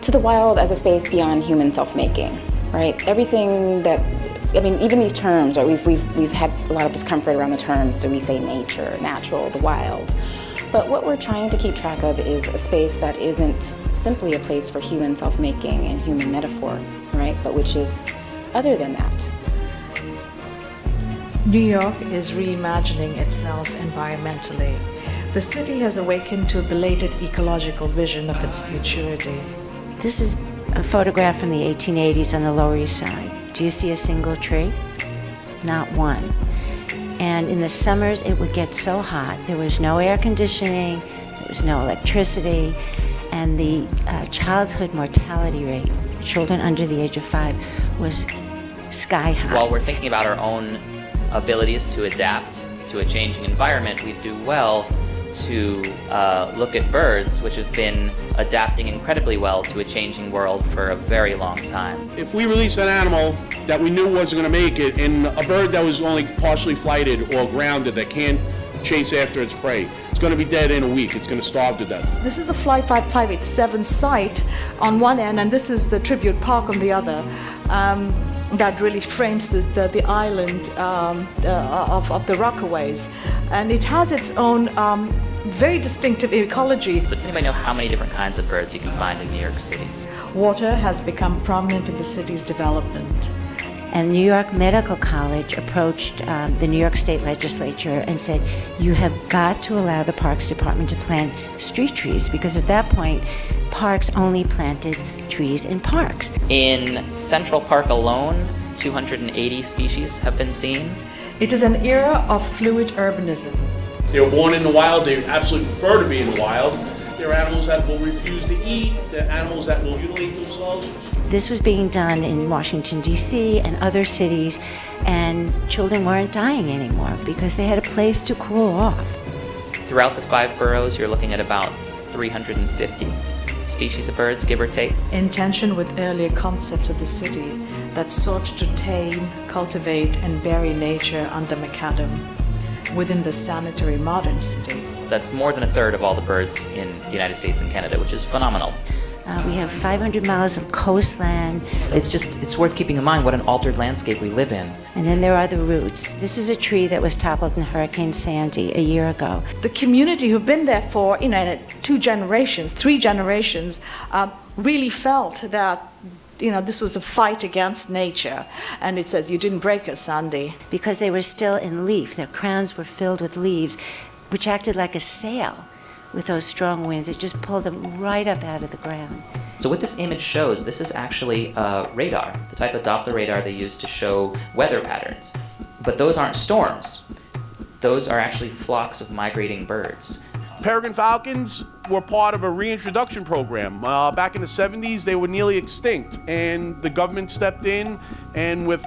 to the wild as a space beyond human self-making, right? Everything that, I mean, even these terms, right? We've had a lot of discomfort around the terms. Do we say nature, natural, the wild? But what we're trying to keep track of is a space that isn't simply a place for human self-making and human metaphor, right? But which is other than that. New York is reimagining itself environmentally. The city has awakened to a belated ecological vision of its futurity. This is a photograph from the 1880s on the Lower East Side. Do you see a single tree? Not one. And in the summers, it would get so hot. There was no air conditioning, there was no electricity, and the childhood mortality rate, children under the age of 5, was sky high. While we're thinking about our own abilities to adapt to a changing environment, we do well to look at birds, which have been adapting incredibly well to a changing world for a very long time. If we release an animal that we knew wasn't going to make it, and a bird that was only partially flighted or grounded that can't chase after its prey, it's going to be dead in a week. It's going to starve to death. This is the Flight 5587 site on one end, and this is the Tribute Park on the other. That really frames the island of the Rockaways. And it has its own very distinctive ecology. But does anybody know how many different kinds of birds you can find in New York City? Water has become prominent in the city's development. And New York Medical College approached the New York State Legislature and said, you have got to allow the Parks Department to plant street trees, because at that point, parks only planted trees in parks. In Central Park alone, 280 species have been seen. It is an era of fluid urbanism. They were born in the wild. They absolutely prefer to be in the wild. They're animals that will refuse to eat. They're animals that will mutilate themselves. This was being done in Washington, D.C. and other cities, and children weren't dying anymore because they had a place to cool off. Throughout the 5 boroughs, you're looking at about 350 species of birds, give or take. In tension with earlier concepts of the city that sought to tame, cultivate, and bury nature under macadam within the sanitary modern city. That's more than a third of all the birds in the United States and Canada, which is phenomenal. We have 500 miles of coastline. It's worth keeping in mind what an altered landscape we live in. And then there are the roots. This is a tree that was toppled in Hurricane Sandy a year ago. The community who've been there for 2 generations, 3 generations, really felt that this was a fight against nature. And it says, you didn't break us, Sandy. Because they were still in leaf. Their crowns were filled with leaves, which acted like a sail. With those strong winds, it just pulled them right up out of the ground. So what this image shows, this is actually radar, the type of Doppler radar they use to show weather patterns. But those aren't storms. Those are actually flocks of migrating birds. Peregrine falcons were part of a reintroduction program. Back in the 70s, they were nearly extinct, and the government stepped in, and with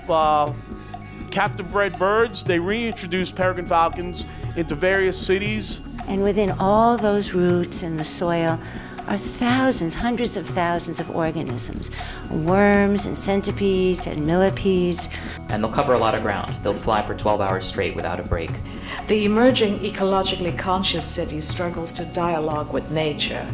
captive bred birds, they reintroduced peregrine falcons into various cities. And within all those roots in the soil are thousands, hundreds of thousands of organisms, worms and centipedes and millipedes. And they'll cover a lot of ground. They'll fly for 12 hours straight without a break. The emerging ecologically conscious city struggles to dialogue with nature.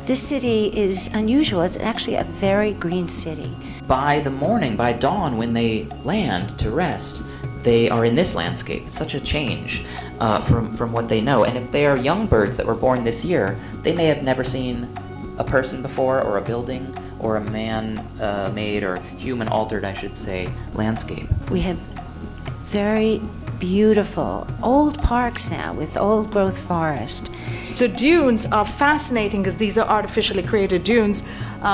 This city is unusual. It's actually a very green city. By the morning, by dawn, when they land to rest, they are in this landscape. It's such a change from what they know. And if they are young birds that were born this year, they may have never seen a person before, or a building, or a man-made or human-altered, I should say, landscape. We have very beautiful old parks now with old-growth forest. The dunes are fascinating because these are artificially created dunes.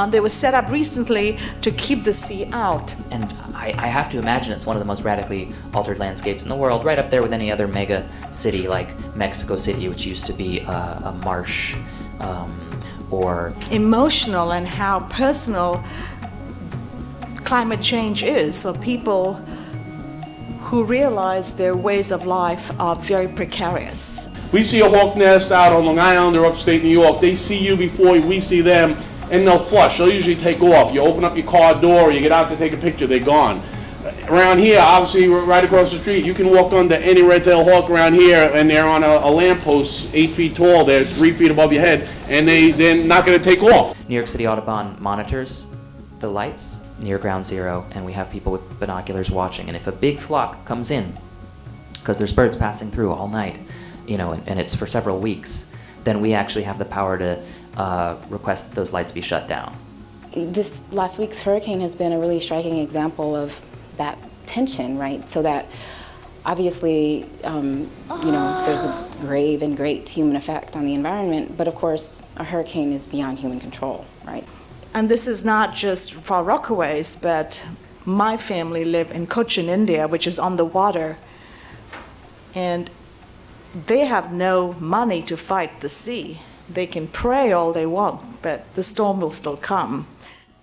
They were set up recently to keep the sea out. And I have to imagine it's one of the most radically altered landscapes in the world, right up there with any other mega city like Mexico City, which used to be a marsh, or... Emotional, and how personal climate change is for people who realize their ways of life are very precarious. We see a hawk nest out on Long Island or upstate New York. They see you before we see them, and they'll flush. They'll usually take off. You open up your car door, or you get out to take a picture, they're gone. around here, obviously right across the street, you can walk under any red-tailed hawk around here, and they're on a lamppost 8 feet tall. They're 3 feet above your head, and they're not going to take off. New York City Audubon monitors the lights near ground zero, and we have people with binoculars watching. And if a big flock comes in, because there's birds passing through all night, and it's for several weeks, then we actually have the power to request that those lights be shut down. This last week's hurricane has been a really striking example of that tension, right? So that obviously, there's a grave and great human effect on the environment, but of course, a hurricane is beyond human control, right? And this is not just for Rockaways, but my family live in Cochin, India, which is on the water, and they have no money to fight the sea. They can pray all they want, but the storm will still come.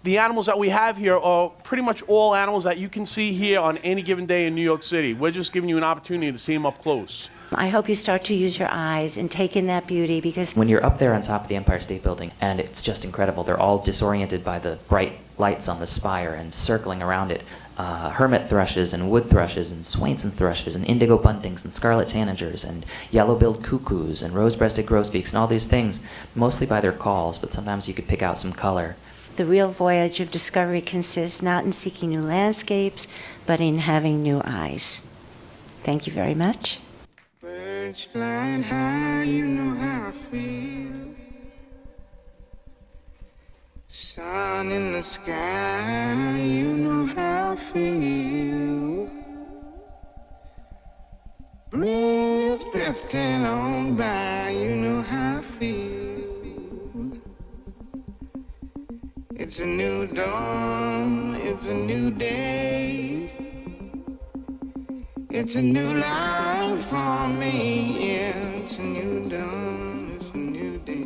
The animals that we have here are pretty much all animals that you can see here on any given day in New York City. We're just giving you an opportunity to see them up close. I hope you start to use your eyes and take in that beauty, because When you're up there on top of the Empire State Building, and it's just incredible, they're all disoriented by the bright lights on the spire and circling around it. Hermit thrushes and wood thrushes and Swainson thrushes and indigo buntings and scarlet tanagers and yellow-billed cuckoos and rose-breasted grosbeaks and all these things, mostly by their calls, but sometimes you could pick out some color. the real voyage of discovery consists not in seeking new landscapes, but in having new eyes. Thank you very much. Birds flying high, you know how I feel. Sun in the sky, you know how I feel. Breeze drifting on by, you know how I feel. It's a new dawn, it's a new day. It's a new life for me, yeah. It's a new dawn, it's a new day.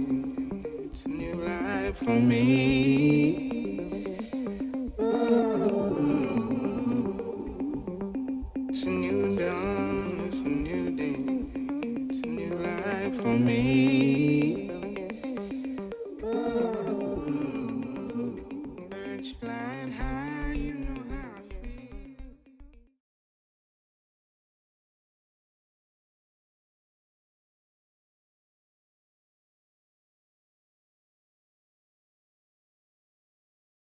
It's a new life for me. Ooh. It's a new dawn, it's a new day. It's a new life for me.